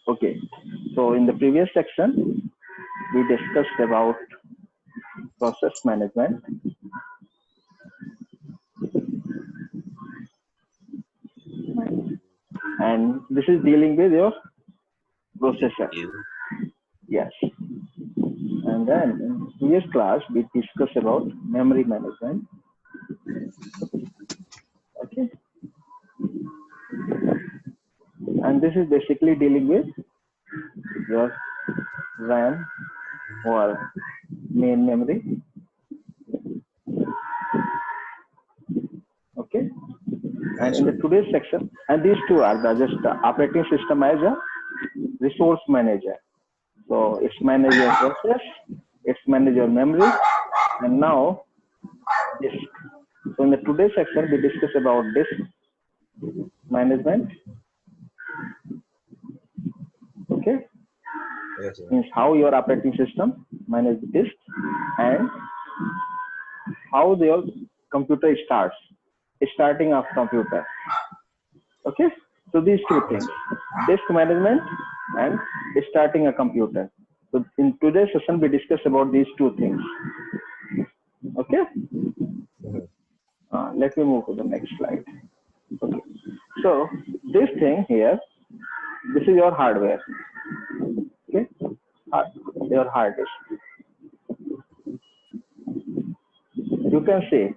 Okay, so in the previous section, we discussed about process management. And this is dealing with your processor. Yes. And then in previous class, we discussed about memory management. Okay. And this is basically dealing with your RAM or main memory. Okay. And in the today's section, and these two are just the operating system as a resource manager. So it's manage your process, it's manage your memory, and now disk. So in the today's section, we discuss about disk management. Okay. Yes, sir. Means how your operating system manage disk and how your computer starts, starting of computer. Okay. So these two things, disk management and starting a computer. So in today's session, we discuss about these two things. Okay. Let me move to the next slide. Okay. So this thing here, this is your hardware. Okay. Your hard disk. You can see.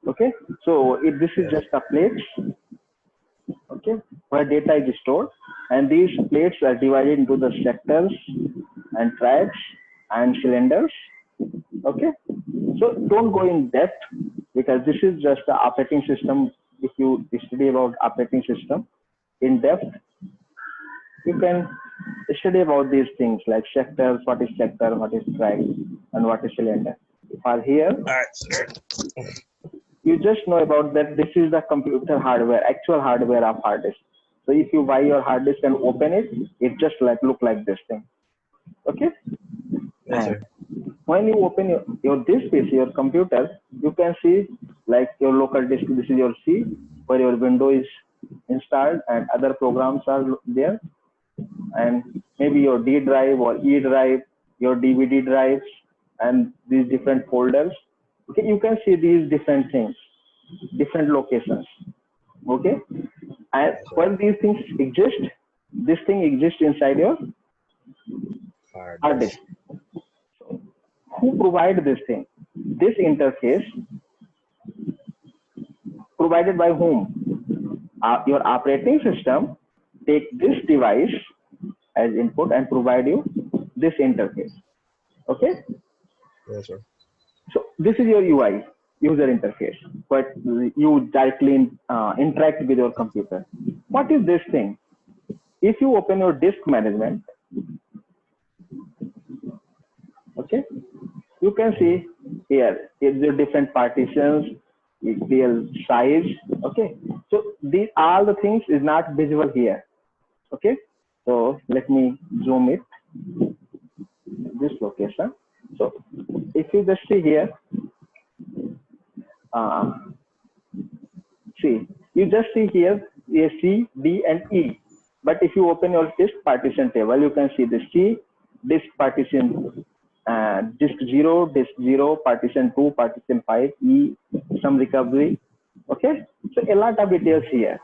Okay. So this is just a plates. Okay, where data is stored, and these plates are divided into the sectors and tracks and cylinders. Okay, so don't go in depth because this is just the operating system. If you study about operating system in depth, you can study about these things like sectors, what is sector, what is track, and what is cylinder. For here, you just know about that this is the computer hardware, actual hardware of hard disk. So if you buy your hard disk and open it, it just like look like this thing. Okay. Yes, sir. When you open your disk PC, your computer, you can see like your local disk. This is your C, where your window is installed and other programs are there, and maybe your D drive or E drive, your DVD drives, and these different folders. Okay, you can see these different things, different locations. Okay, and when these things exist, this thing exists inside your hard disk. So who provide this thing? This interface provided by whom? Your operating system take this device as input and provide you this interface. Okay. Yes, sir. So this is your UI, user interface, but you directly interact with your computer. What is this thing? If you open your disk management, okay, you can see here, it's the different partitions, real size, okay. So these all the things is not visible here, okay. So let me zoom it, this location. So if you just see here, see, you just see here A, C, D, and E. But if you open your disk partition table, you can see the C, disk partition, disk 0, partition 2, partition 5, E, some recovery. Okay, so a lot of details here.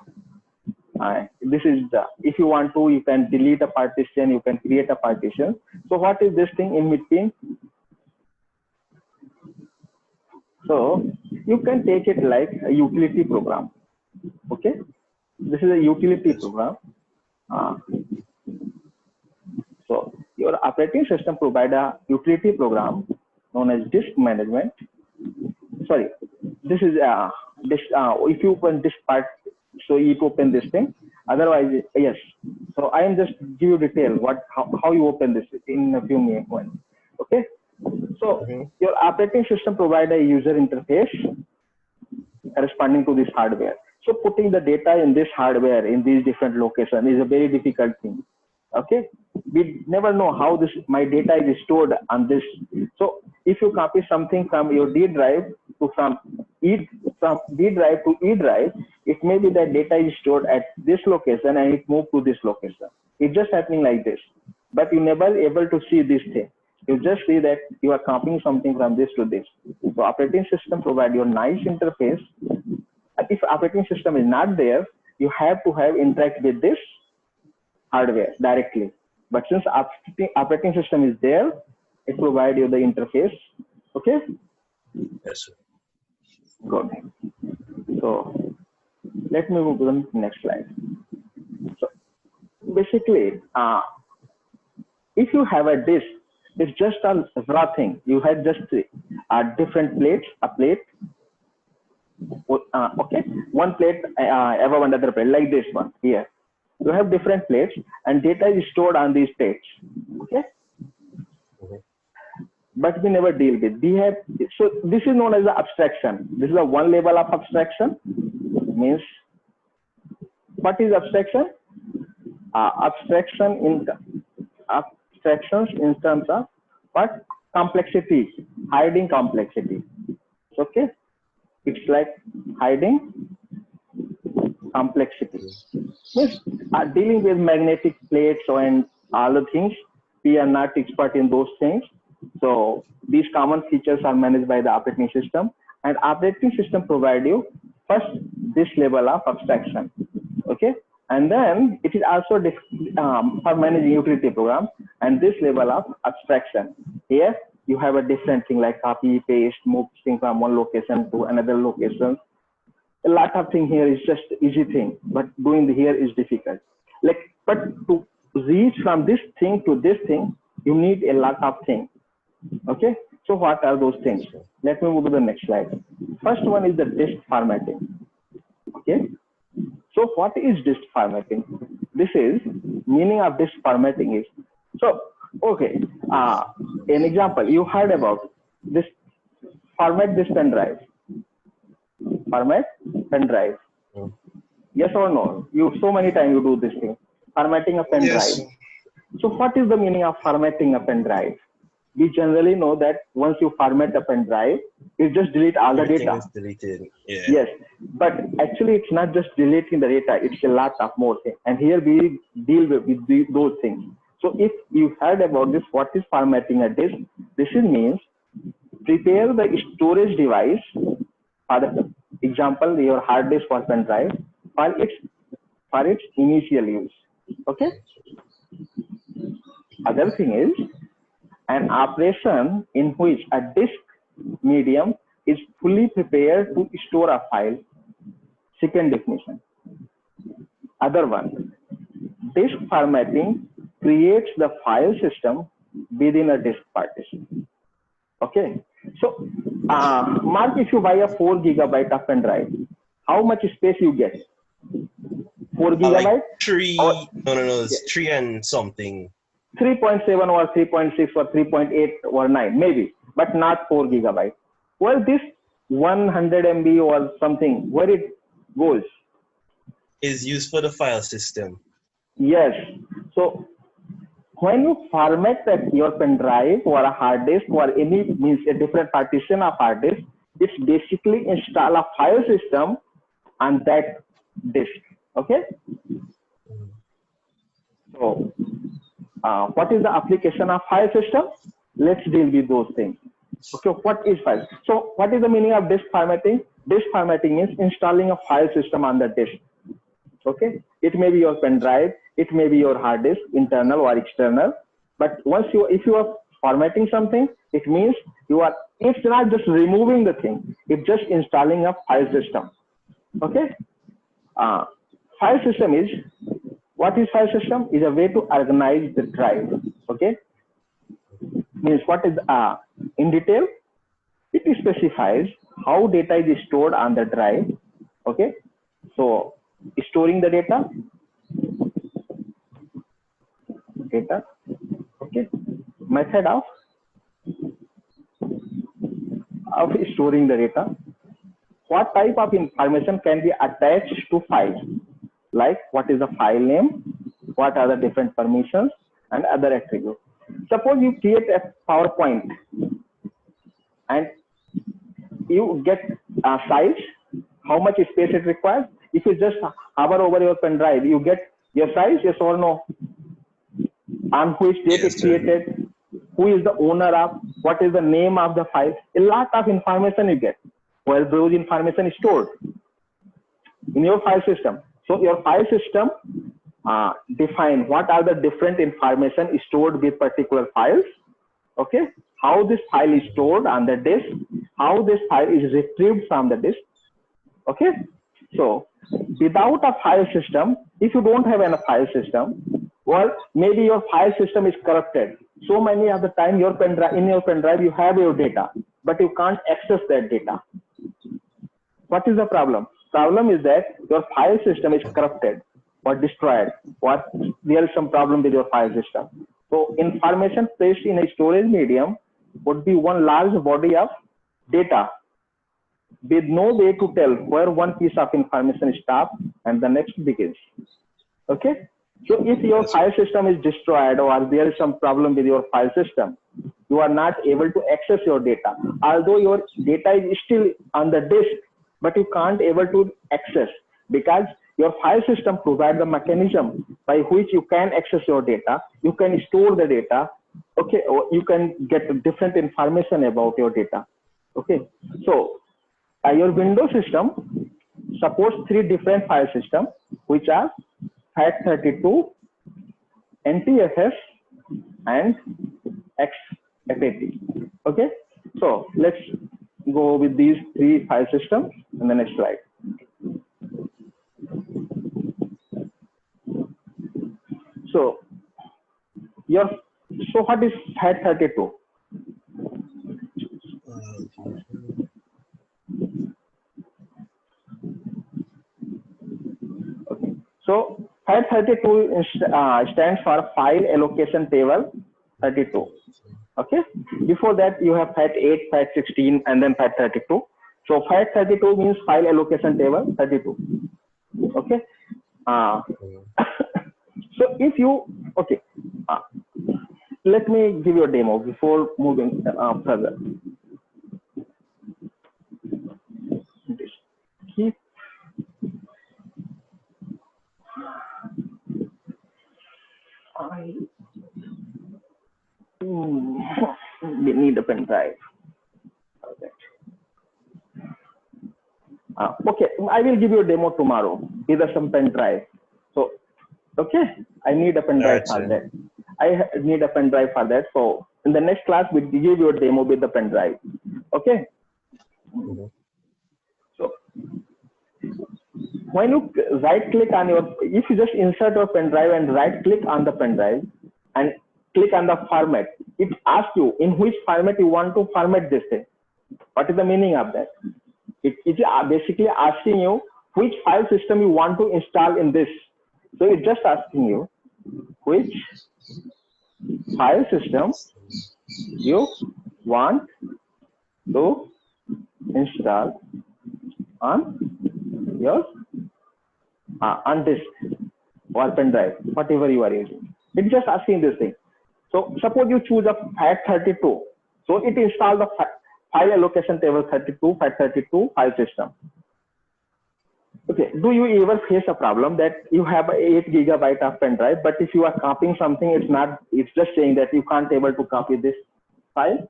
This is the, if you want to, you can delete a partition, you can create a partition. So what is this thing in between? So you can take it like a utility program. Okay, this is a utility program. So your operating system provide a utility program known as disk management. Sorry, this is disk. If you open this part, so you open this thing. Otherwise, yes. So I am just give you detail how you open this in a few minutes. Okay. So your operating system provide a user interface corresponding to this hardware. So putting the data in this hardware in these different locations is a very difficult thing. Okay, we never know how this my data is stored on this. So if you copy something from your D drive to from D drive to E drive, it may be that data is stored at this location and it moved to this location. It's just happening like this, but you never able to see this thing. You just see that you are copying something from this to this. So operating system provide you a nice interface. If operating system is not there, you have to have interact with this hardware directly. But since operating system is there, it provides you the interface. Okay. Yes, sir. Good. So let me move to the next slide. So basically, if you have a disk, it's just a raw thing. You have just different plates, a plate. Okay, one plate above another plate, like this one here. You have different plates, and data is stored on these plates. Okay. But we never deal with. We have, so this is known as the abstraction. This is a one level of abstraction. Means what is abstraction? Abstractions in terms of what? Complexity, hiding complexity. Okay, it's like hiding complexity. Means dealing with magnetic plates and all the things. We are not expert in those things. So these common features are managed by the operating system, and operating system provide you first this level of abstraction. Okay, and then it is also for managing utility programs and this level of abstraction. Here you have a different thing like copy, paste, move thing from one location to another location. A lot of thing here is just easy thing, but doing here is difficult. Like, but to reach from this thing to this thing, you need a lot of things. Okay, so what are those things? Let me move to the next slide. First one is the disk formatting. Okay, so what is disk formatting? This is meaning of disk formatting is, so okay, an example you heard about this, format this pen drive. Format pen drive. Yes or no? You so many times you do this thing, formatting a pen Yes. drive. So what is the meaning of formatting a pen drive? We generally know that once you format a pen drive, it just delete all the Everything data. is deleted. Yeah. Yes, but actually it's not just deleting the data, it's a lot of more things. And here we deal with those things. So if you heard about this, what is formatting a disk? This means prepare the storage device, for the example, your hard disk or pen drive, for its initial use. Okay. Other thing is an operation in which a disk medium is fully prepared to store a file. Second definition. Other one, disk formatting creates the file system within a disk partition. Okay, so Mark, if you buy a 4 GB of pen drive, how much space you get? 4 GB? Like 3, no, it's 3 and something. 3.7 or 3.6 or 3.8 or 9 maybe, but not 4 GB. Well, this 100 MB or something, where it goes? Is used for the file system. Yes. So when you format your pen drive or a hard disk or any means a different partition of hard disk, it's basically install a file system on that disk. Okay. So what is the application of file system? Let's deal with those things. Okay, what is file? So what is the meaning of disk formatting? Disk formatting is installing a file system on the disk. Okay, it may be your pen drive, it may be your hard disk, internal or external. But if you are formatting something, it means it's not just removing the thing, it's just installing a file system. Okay, file system is, what is file system? Is a way to organize the drive. Okay, means what is in detail, it specifies how data is stored on the drive. Okay, so storing the data. Okay, method of storing the data. What type of information can be attached to files? Like what is the file name, what are the different permissions and other attributes. Suppose you create a PowerPoint and you get a size, how much space it requires. If you just hover over your pen drive, you get your size, yes or no, on which date Yes, it's created, who is the owner of, what is the name of the file. A lot of information you get. Well, those information is stored in your file system. So your file system define what are the different information stored with particular files. Okay, how this file is stored on the disk, how this file is retrieved from the disk. Okay, so without a file system, if you don't have a file system, well, maybe your file system is corrupted. So many of the time your pen drive, in your pen drive you have your data, but you can't access that data. What is the problem? Problem is that your file system is corrupted or destroyed, or there is some problem with your file system. So information placed in a storage medium would be one large body of data with no way to tell where one piece of information stops and the next begins. Okay, so if your file system is destroyed or there is some problem with your file system, you are not able to access your data. Although your data is still on the disk, but you can't able to access, because your file system provides the mechanism by which you can access your data, you can store the data, okay, or you can get different information about your data. Okay, so your Windows system supports 3 different file systems, which are FAT32, NTFS, and XFAT. Okay, so let's go with these 3 file systems in the next slide. So what is FAT32? Okay. So FAT32 stands for File Allocation Table 32. Okay. Before that you have FAT8, FAT16, and then FAT32. So FAT32 means File Allocation Table 32. Okay. So if you, okay, let me give you a demo before moving further. Keep we need a pen drive. Okay, I will give you a demo tomorrow with some pen drive. So, okay, I need a pen drive for that. I need a pen drive for that. So, in the next class, we'll give you a demo with the pen drive. Okay. So, when you right click on your, if you just insert your pen drive and right click on the pen drive and click on the format, it asks you in which format you want to format this thing. What is the meaning of that? It is basically asking you which file system you want to install in this. So it's just asking you which file system you want to install on your on disk or pen drive, whatever you are using. It's just asking this thing. So suppose you choose a FAT32. So it installs the File Allocation Table 32, FAT32 file system. Okay, do you ever face a problem that you have 8 GB of pen drive, but if you are copying something, it's just saying that you can't able to copy this file?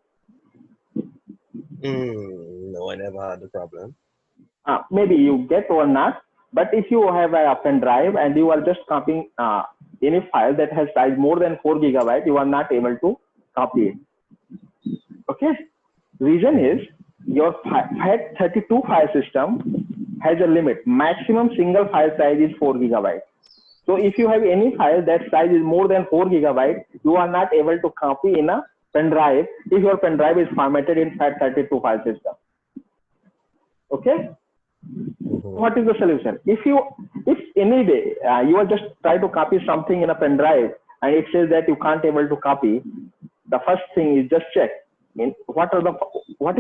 No, I never had the problem. Maybe you get or not, but if you have a pen drive and you are just copying any file that has size more than 4 GB, you are not able to copy it. Okay, reason is your FAT32 file system has a limit. Maximum single file size is 4 GB. So if you have any file that size is more than 4 GB, you are not able to copy in a pen drive if your pen drive is formatted in FAT32 file system. Okay. What is the solution? If any day you are just try to copy something in a pen drive and it says that you can't able to copy, the first thing is just check what is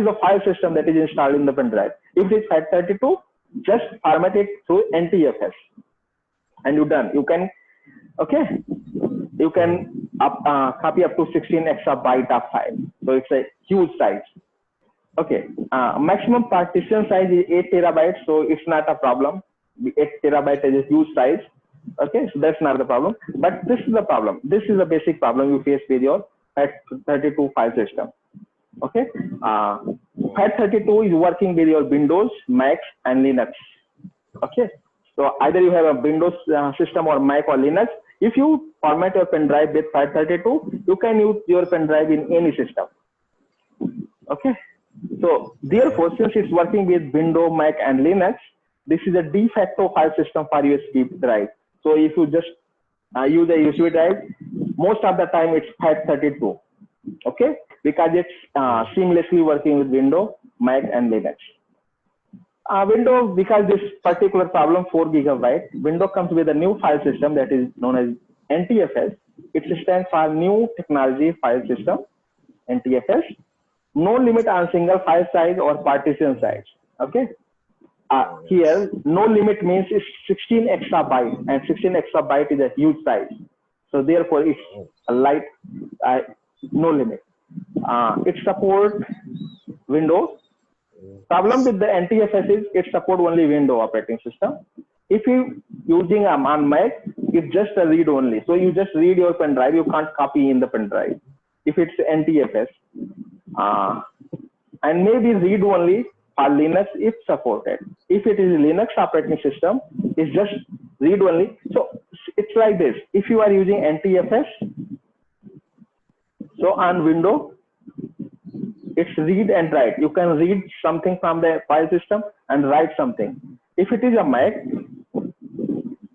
the file system that is installed in the pen drive. If it is FAT32, just format it through NTFS and you're done. You can Okay, you can copy up to 16 exabyte of file. So it's a huge size. Okay, maximum partition size is 8 terabytes, so it's not a problem. 8 terabyte is a huge size. Okay, so that's not the problem. But this is the problem. This is the basic problem you face with your FAT32 file system. Okay, FAT32 is working with your Windows, Mac, and Linux. Okay, so either you have a Windows system or Mac or Linux. If you format your pen drive with FAT32, you can use your pen drive in any system. Okay, so therefore, since it's working with Windows, Mac, and Linux, this is a de facto file system for USB drive. So if you just use a USB drive, most of the time it's FAT32. Okay, because it's seamlessly working with Windows, Mac, and Linux. Windows, because this particular problem, 4 gigabyte, Windows comes with a new file system that is known as NTFS. It stands for New Technology File System, NTFS. No limit on single file size or partition size. Okay. Here, no limit means it's 16 exabyte, and 16 exabyte is a huge size. So therefore, it's a light, no limit. It supports Windows. Problem with the NTFS is it supports only Windows operating system. If you using on Mac, it's just a read only. So you just read your pen drive. You can't copy in the pen drive. If it's NTFS, and maybe read only for Linux if supported. If it is Linux operating system, it's just read only. So it's like this. If you are using NTFS, so on Windows, it's read and write. You can read something from the file system and write something. If it is a Mac,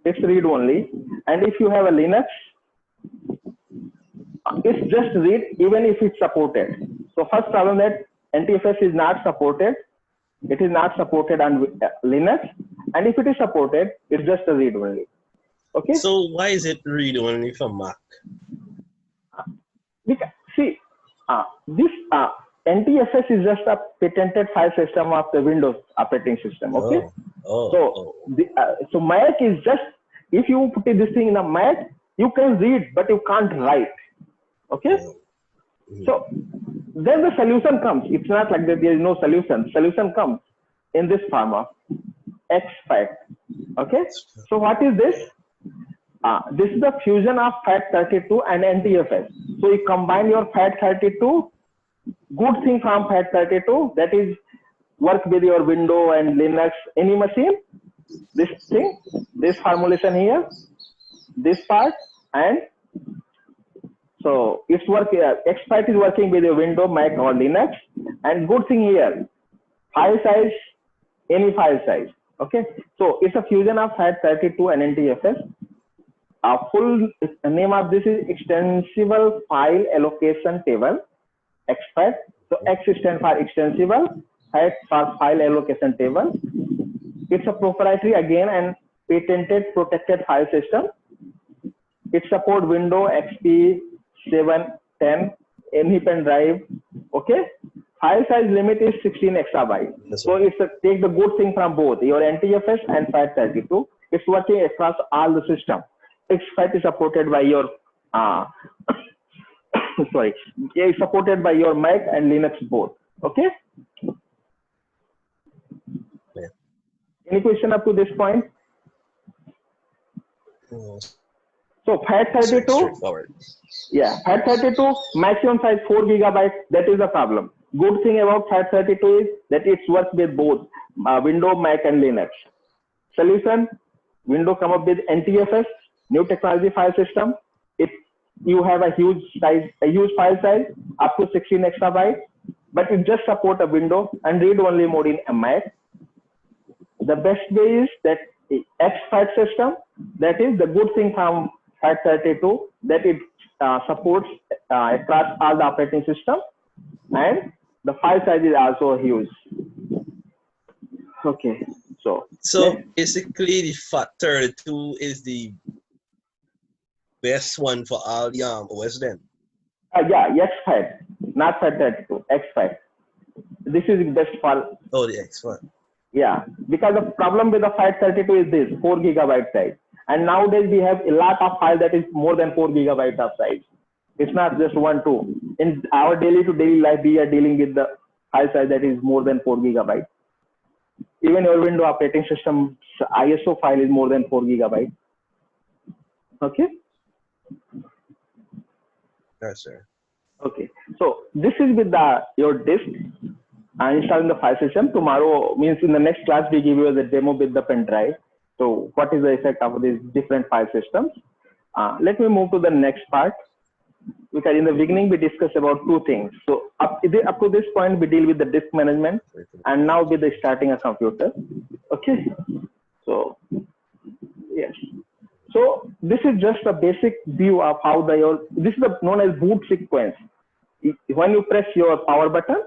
it's read only. And if you have a Linux, it's just read even if it's supported. So first problem that NTFS is not supported. It is not supported on Linux. And if it is supported, it's just a read only. Okay. So why is it read only for Mac? Because, see, this NTFS is just a patented file system of the Windows operating system. Okay. So Mac is just, if you put this thing in a Mac, you can read, but you can't write. Okay. So then the solution comes. It's not like that there is no solution. Solution comes in this form of exFAT. Okay. So what is this? This is the fusion of FAT32 and NTFS. So you combine your FAT32, good thing from FAT32, that is work with your Windows and Linux, any machine. This thing, this formulation here, this part, and so it's working. exFAT is working with your Windows, Mac, or Linux. And good thing here, file size, any file size. Okay, so it's a fusion of FAT32 and NTFS. Full name of this is Extensible File Allocation Table, exFAT. So X stands for Extensible, FAT for File Allocation Table. It's a proprietary again and patented protected file system. It supports Windows XP 7, 10, any pen drive. Okay. File size limit is 16 exabyte. So it's take the good thing from both your NTFS and FAT32. It's working across all the system. exFAT is supported by your sorry, it's supported by your Mac and Linux both. Okay. Yeah. Any question up to this point? So FAT32, yeah, FAT32 maximum size 4 gigabytes. That is the problem. Good thing about FAT32 is that it works with both Windows, Mac, and Linux. Solution: Windows come up with NTFS, New Technology File System. If you have a huge size, a huge file size up to 16 exabytes, but it just support a Windows and read-only mode in a Mac. The best way is that exFAT system. That is the good thing from FAT32, that it supports across all the operating system, and the file size is also huge. Okay, so basically the FAT32 is the best one for all the OS then. Yeah, exFAT, not FAT32, exFAT. This is the best for. Oh, the exFAT. Yeah, because the problem with the FAT32 is this 4 gigabyte size. And nowadays we have a lot of file that is more than 4 gigabytes of size. It's not just 1, 2. In our daily to daily life, we are dealing with the file size that is more than 4 gigabytes. Even your Windows operating system ISO file is more than 4 gigabytes. Okay. Yes, sir. Okay. So this is with your disk and installing the file system. Tomorrow means in the next class we give you the demo with the pen drive. So what is the effect of these different file systems? Let me move to the next part, because in the beginning we discussed about 2 things. So up to this point we deal with the disk management, and now with the starting a computer. Okay. So yes. So this is just a basic view of how this is known as boot sequence. When you press your power button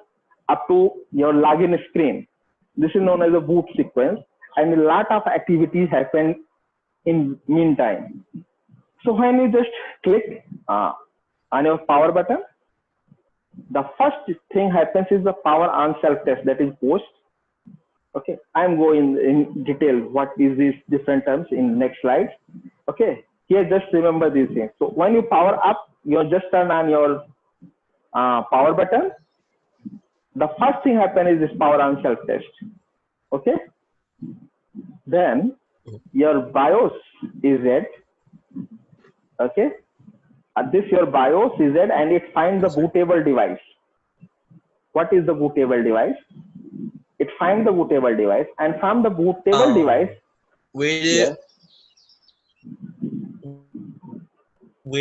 up to your login screen, this is known as a boot sequence, and a lot of activities happen in meantime. So when you just click on your power button, the first thing happens is the power on self test, that is post. Okay, I'm going in detail what is these different terms in next slide. Okay, here just remember these things. So when you power up, you just turn on your power button. The first thing happens is this power on self test. Okay, then your BIOS is red. Okay, this your BIOS is red, and it finds the bootable device. What is the bootable device? It finds the bootable device, and from the bootable device, where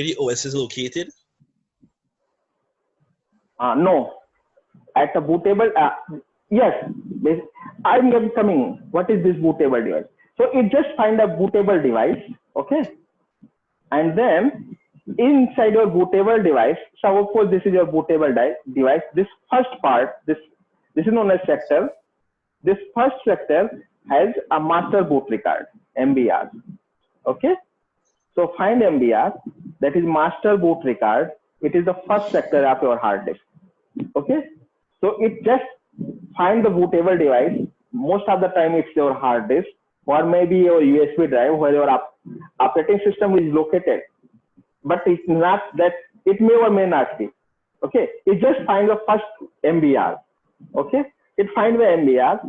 the OS is located? No, at the bootable. Yes, I'm coming. What is this bootable device? So it just find a bootable device. Okay, and then inside your bootable device, so of course this is your bootable device. This first part, this is known as sector. This first sector has a master boot record, MBR. Okay, so find MBR, that is master boot record. It is the first sector of your hard disk. Okay, so it just find the bootable device. Most of the time it's your hard disk, or maybe your USB drive where your operating system is located, but it's not that, it may or may not be. Okay, it just finds the first MBR. Okay, it finds the MBR.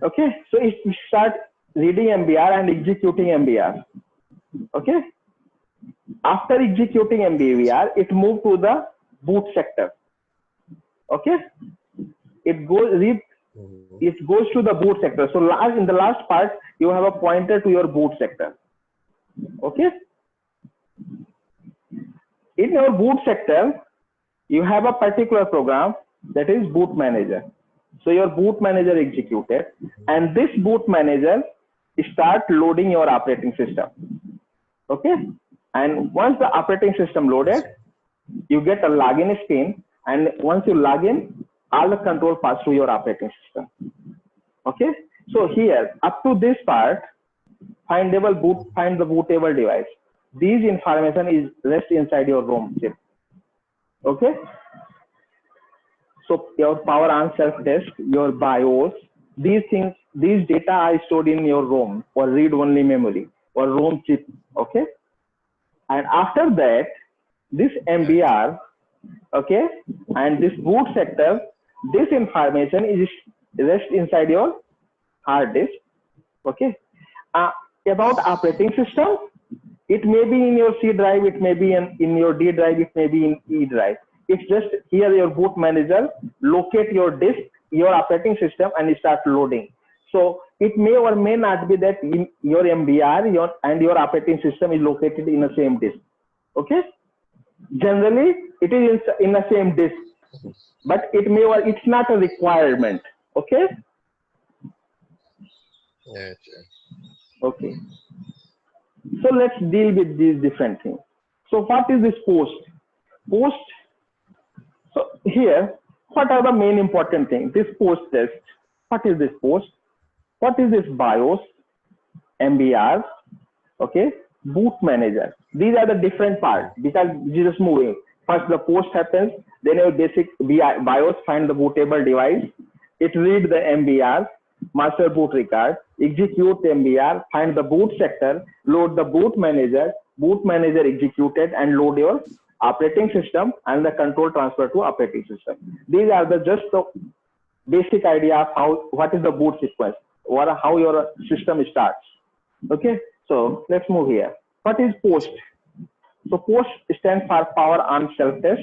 Okay, so it starts reading MBR and executing MBR. Okay, after executing MBR, it moves to the boot sector. Okay, it goes to the boot sector. So in the last part, you have a pointer to your boot sector. Okay, in your boot sector, you have a particular program that is boot manager. So your boot manager executed, and this boot manager start loading your operating system. Okay, and once the operating system loaded, you get a login screen, and once you log in, all the control pass through your operating system. Okay, so here up to this part, find the bootable device. These information is rest inside your ROM chip. Okay, so your power on self test, your BIOS, these things, these data are stored in your ROM or read only memory or ROM chip. Okay, and after that, this MBR, okay, and this boot sector, this information is rest inside your hard disk. Okay, about operating system, it may be in your C drive, it may be in your D drive, it may be in E drive. It's just here your boot manager locate your disk, your operating system, and start loading. So it may or may not be that your MBR and your operating system is located in the same disk. Okay, generally it is in the same disk, but it may or it's not a requirement. Okay. Yeah, sure. Okay, so let's deal with these different things. So what is this post? So here, what are the main important things? This post test. What is this post? What is this BIOS, MBR? Okay, boot manager. These are the different parts because this is moving. First the post happens, then your basic BIOS find the bootable device. It reads the MBR, master boot record. execute MBR, find the boot sector, load the boot manager executed and load your operating system and the control transfer to operating system. These are the just the basic idea of what is the boot sequence or how your system starts. Okay, so let's move here. What is POST? So POST stands for Power On Self Test.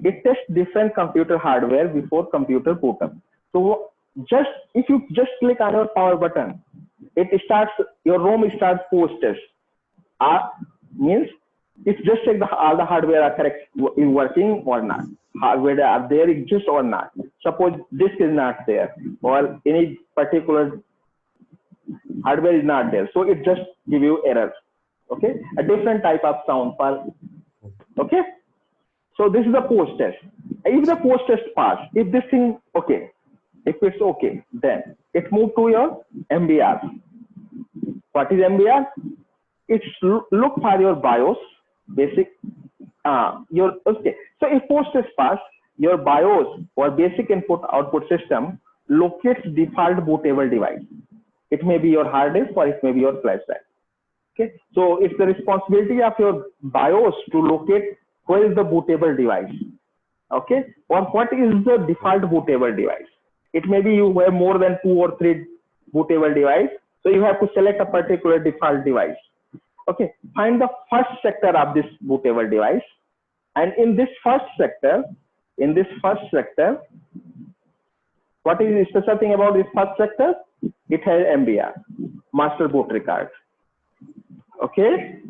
It tests different computer hardware before computer boot up. So just if you just click on your power button, it starts, your ROM starts POST test. Means it just check all the hardware are correct, is working or not. Hardware are there exist or not. Suppose disk is not there or any particular hardware is not there, so it just give you error. Okay, a different type of sound for. Okay, so this is the POST test. If the POST test pass, if this thing okay, if it's okay, then it move to your MBR. What is MBR? It's look for your BIOS basic your okay. So if POST test pass, your BIOS or basic input output system locates default bootable device. It may be your hard disk or it may be your flash drive. Okay, so it's the responsibility of your BIOS to locate where is the bootable device. Okay, or what is the default bootable device. It may be you have more than 2 or 3 bootable device, so you have to select a particular default device. Okay, find the first sector of this bootable device, and in this first sector, what is the special thing about this first sector? It has MBR, master boot record. Okay.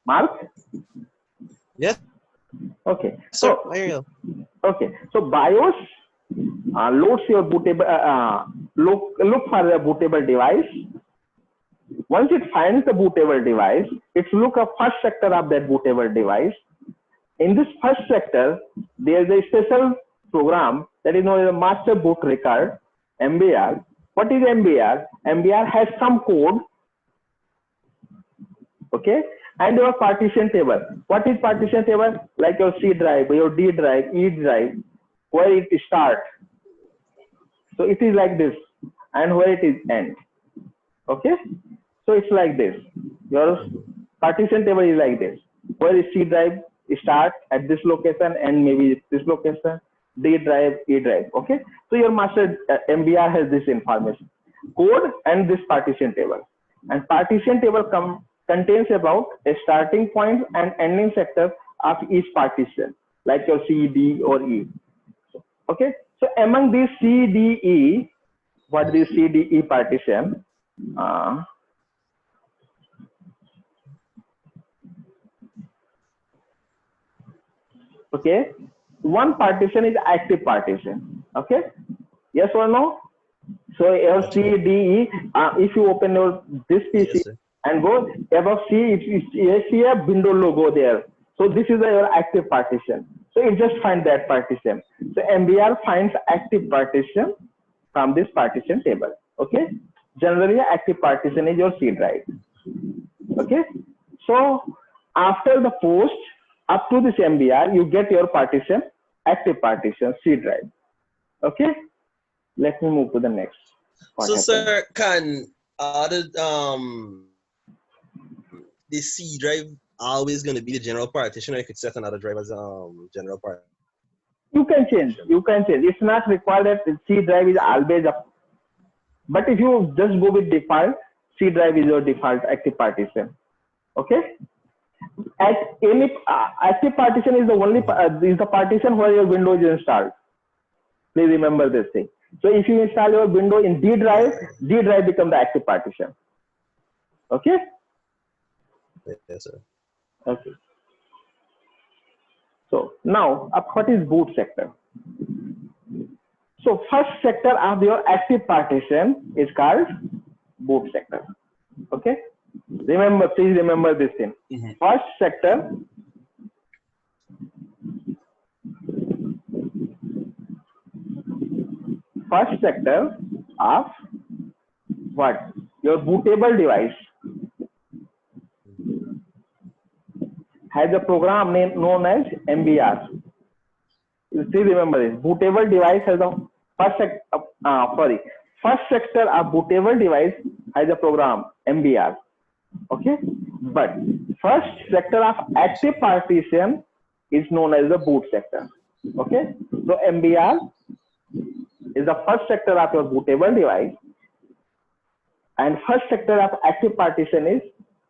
Mark? Yes. Okay. So, there you go. Okay. So BIOS loads your bootable, look for the bootable device. Once it finds the bootable device, it's look at first sector of that bootable device. In this first sector, there is a special program that is known as a master boot record, MBR. What is MBR? MBR has some code, okay, and your partition table. What is partition table? Like your C drive, your D drive, E drive, where it starts. So it is like this, and where it is end. Okay, so it's like this. Your partition table is like this. Where is C drive start at this location and maybe this location. D drive, E drive. Okay, so your master MBR has this information, code and this partition table. And partition table contains about a starting point and ending sector of each partition, like your C, D, or E. Okay, so among these C, D, E, what is C, D, E partition? Okay, one partition is active partition. Okay, yes or no? So your C, D, E, if you open your this PC Yes, and go above C, you see a window logo there. So this is your active partition. So it just finds that partition. So MBR finds active partition from this partition table. Okay, generally active partition is your C drive. Okay, so after the post up to this MBR, you get your partition, active partition, C drive. Okay, let me move to the next. So, sir, can the C drive always going to be the general partition, or you could set another drive as general partition? You can change. You can change. It's not required that C drive is always up. But if you just go with default, C drive is your default active partition. Okay. At any active partition is the only is the partition where your Windows is installed. Please remember this thing. So if you install your window in D drive becomes the active partition. Okay. Yes, sir. Okay. So now, what is boot sector? So first sector of your active partition is called boot sector. Okay. Remember, please remember this thing. Mm-hmm. First sector of what? Your bootable device has a program name known as MBR. Please remember this. Bootable device has the first sector of bootable device has a program MBR. Okay, but first sector of active partition is known as the boot sector. Okay, so MBR is the first sector of your bootable device, and first sector of active partition is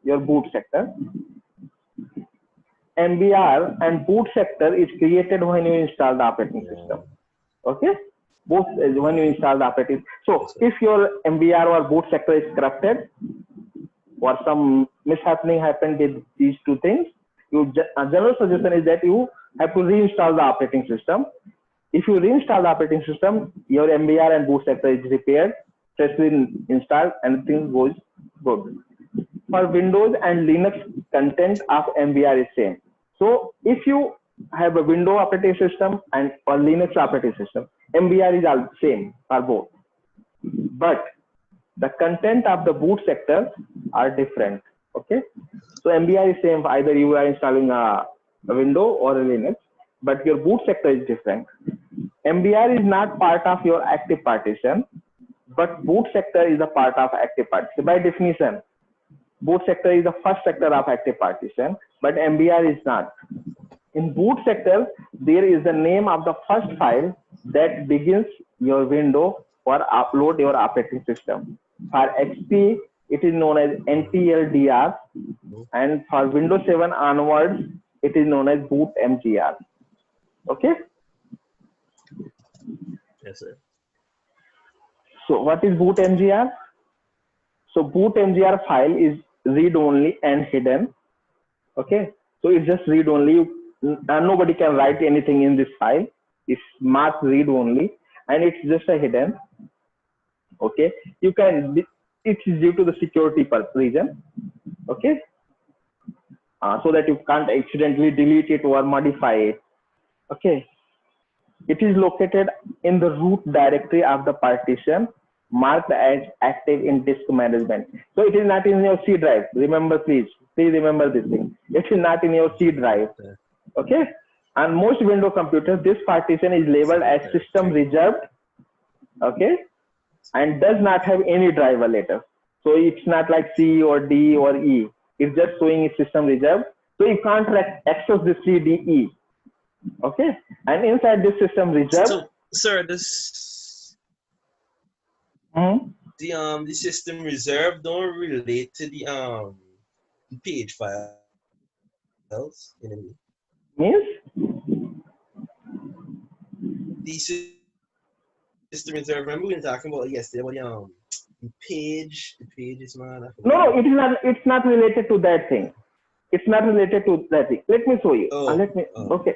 your boot sector. MBR and boot sector is created when you install the operating system. Okay, both when you install the operating. So if your MBR or boot sector is corrupted, or some mishappening happened with these two things, a general suggestion is that you have to reinstall the operating system. If you reinstall the operating system, your MBR and boot sector is repaired, freshly installed, and things goes good. For Windows and Linux, content of MBR is same. So if you have a Windows operating system and or Linux operating system, MBR is all same for both. But the content of the boot sector are different. Okay, so MBR is same either you are installing a Windows or a Linux, but your boot sector is different. MBR is not part of your active partition, but boot sector is a part of active partition. By definition, boot sector is the first sector of active partition, but MBR is not. In boot sector, there is the name of the first file that begins your window or upload your operating system. For XP, it is known as NTLDR, and for Windows 7 onwards, it is known as boot MGR. Okay? Yes, sir. So what is boot MGR? So boot MGR file is read-only and hidden. Okay, so it's just read-only. Nobody can write anything in this file. It's marked read-only, and it's just a hidden. Okay, you can. It is due to the security reason. Okay, so that you can't accidentally delete it or modify it. Okay, it is located in the root directory of the partition, marked as active in disk management. So it is not in your C drive. Remember, please remember this thing. It is not in your C drive. Okay. On most Windows computers, this partition is labeled as system reserved. Okay. And does not have any driver letter. So it's not like C or D or E. It's just showing system reserved. So you can't access the C, D, E. Okay. And inside this system reserved. So, sir, this the system reserve don't relate to the page files. You know what I mean? Means? The system reserve. Remember we were talking about yesterday about the pages, man. No, it is not. It's not related to that thing. It's not related to that thing. Let me show you. Okay.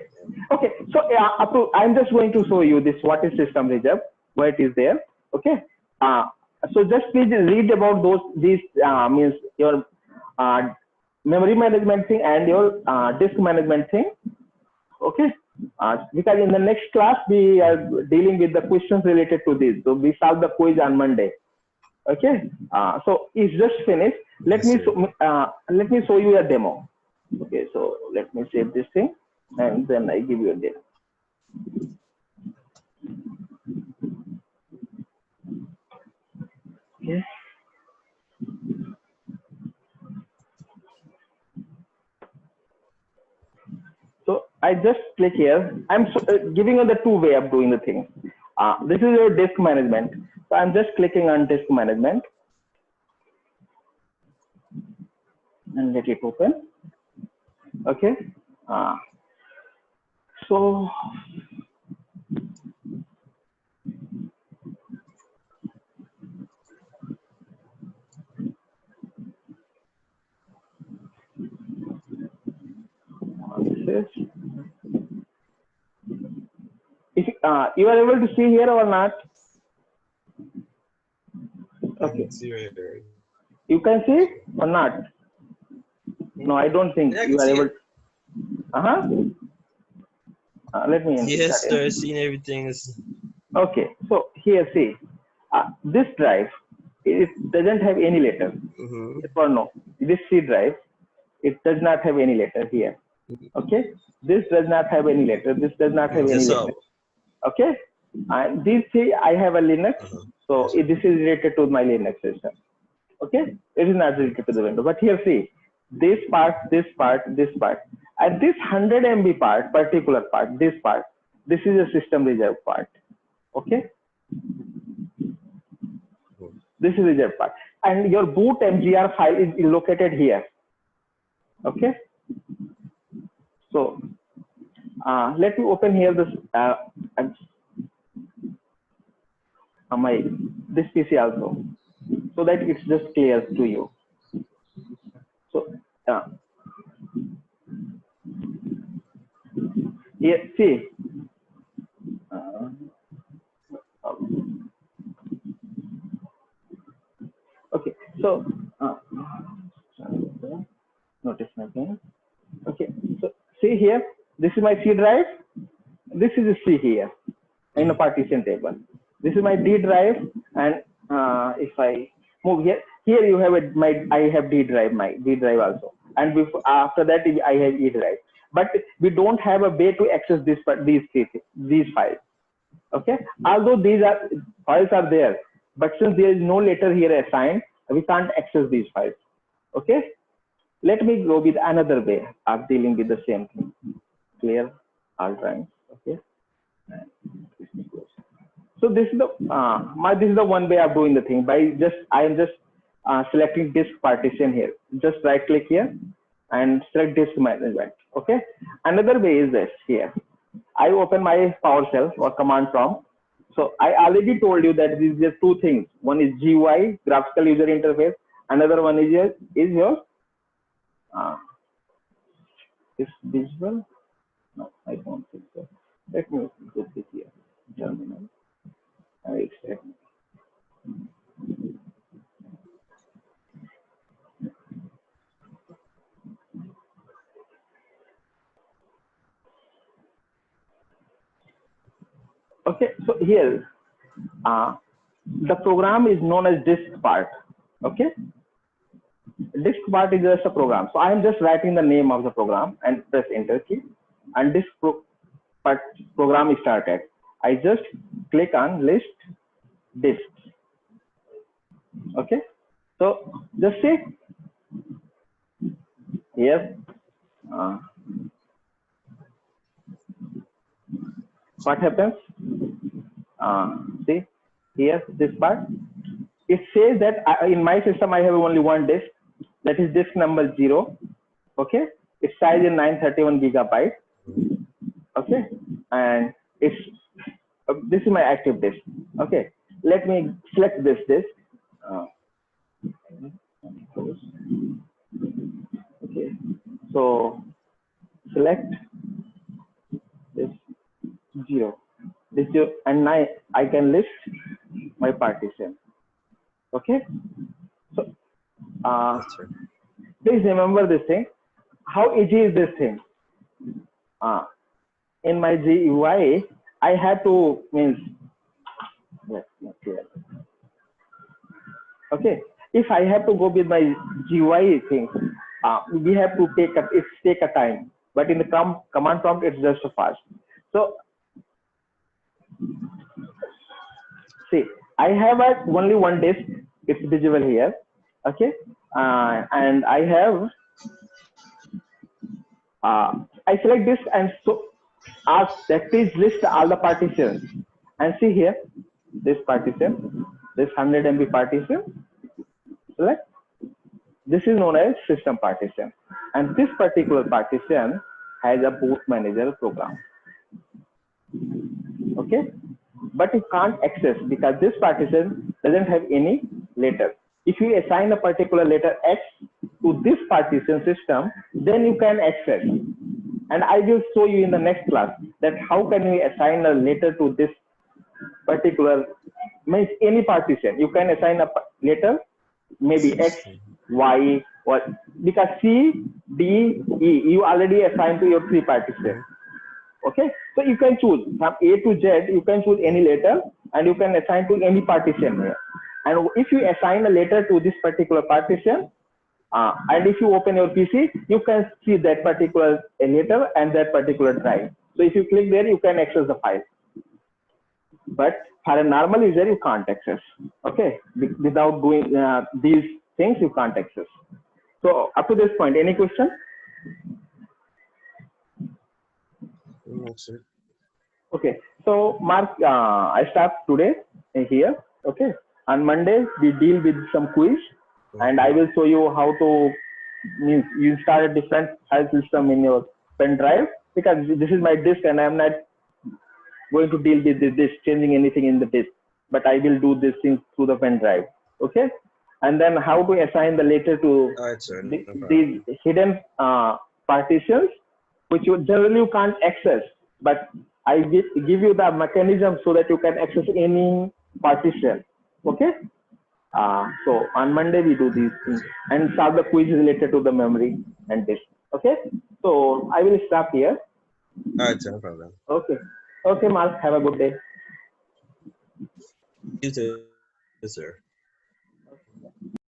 Okay. So I'm just going to show you this. What is system reserve? Where it is there. Okay. So just please read about these means your memory management thing and your disk management thing. Okay. Because in the next class we are dealing with the questions related to this. So we solve the quiz on Monday. Okay. So it's just finished. Let me show you a demo. Okay. So let me save this thing and then I give you a demo. Okay. So I just click here. I'm giving you the two way of doing the thing. This is your disk management. So I'm just clicking on disk management and let it open. Okay. So if you are able to see here or not? Okay. You can see or not? No, I don't think you are able. Let me. Yes, sir. Seeing everything is. Okay, so here see, this drive, it doesn't have any letter. Or no, this C drive, it does not have any letter here. Okay, this does not have any letter. This does not have any letter. Okay, and these three I have a Linux, so this is related to my Linux system. Okay, it is not related to the Windows. But here, see, this part, this part, this part, and this 100 MB part, particular part, this part, this is a system reserve part. Okay, this is reserve part, and your boot MGR file is located here. Okay, so let me open here this this PC also, so that it's just clear to you. So here, see, okay, so notice nothing. Okay, so see here, this is my C drive, this is a C here in a partition table. This is my D drive, and if I move here, here you have I have D drive, my D drive also, and after that I have E drive. But we don't have a way to access these files. Okay, although these files are there, but since there is no letter here assigned, we can't access these files. Okay, let me go with another way of dealing with the same thing. Clear all right. Okay. So this is the this is the one way of doing the thing. I am just selecting disk partition here. Just right click here and select disk management. Okay. Another way is this here. I open my PowerShell or command prompt. So I already told you that these are two things. One is GUI, graphical user interface. Another one is your is visual. No, I don't think so. Let me put this here. Terminal. I expect. Okay, so here the program is known as disk part. Okay, disk part is just a program. So I am just writing the name of the program and press enter key, and this program is started. I just click on list disks. Okay, so just say here what happens. See here, this part, it says that in my system I have only one disk, that is disk number 0. Okay, its size is 931 gigabyte. Okay, and it's this is my active disk. Okay, let me select this disk. Okay, so select this 0. This 0, and now I can list my partition. Okay, so please remember this thing. How easy is this thing? In my GUI, I have to okay, if I have to go with my GUI thing, we have to take a time, but in the command prompt it's just fast. So see, I have only one disk, it's visible here. Okay, and I have I select this and so ask that please list all the partitions, and see here this partition, this 100 MB partition. Select. This is known as system partition, and this particular partition has a boot manager program. Okay, but you can't access because this partition doesn't have any letter. If you assign a particular letter X to this partition system, then you can access. And I will show you in the next class that how can we assign a letter to this particular, means any partition. You can assign a letter, maybe X, Y, or because C, D, E, you already assigned to your 3 partitions. Okay, so you can choose from A to Z, you can choose any letter and you can assign to any partition here. And if you assign a letter to this particular partition, and if you open your PC, you can see that particular letter and that particular drive. So if you click there, you can access the file. but for a normal user you can't access. Okay, without doing these things you can't access. So up to this point, any question? No, sir. Okay, so Mark, I start today here. Okay, on Monday we deal with some quiz, and I Okay. will show you how to you install a different file system in your pen drive, because this is my disk and I'm not going to deal with this changing anything in the disk, but I will do this thing through the pen drive. Okay, and then how to assign the letter to All right, sir. No these problem. hidden partitions, which you generally you can't access, but I give you the mechanism so that you can access any partition. Okay, so on Monday we do these things and solve the quiz related to the memory and disk. Okay, so I will stop here. All right, sir. No problem. Okay, okay, Mark, have a good day. You too, sir.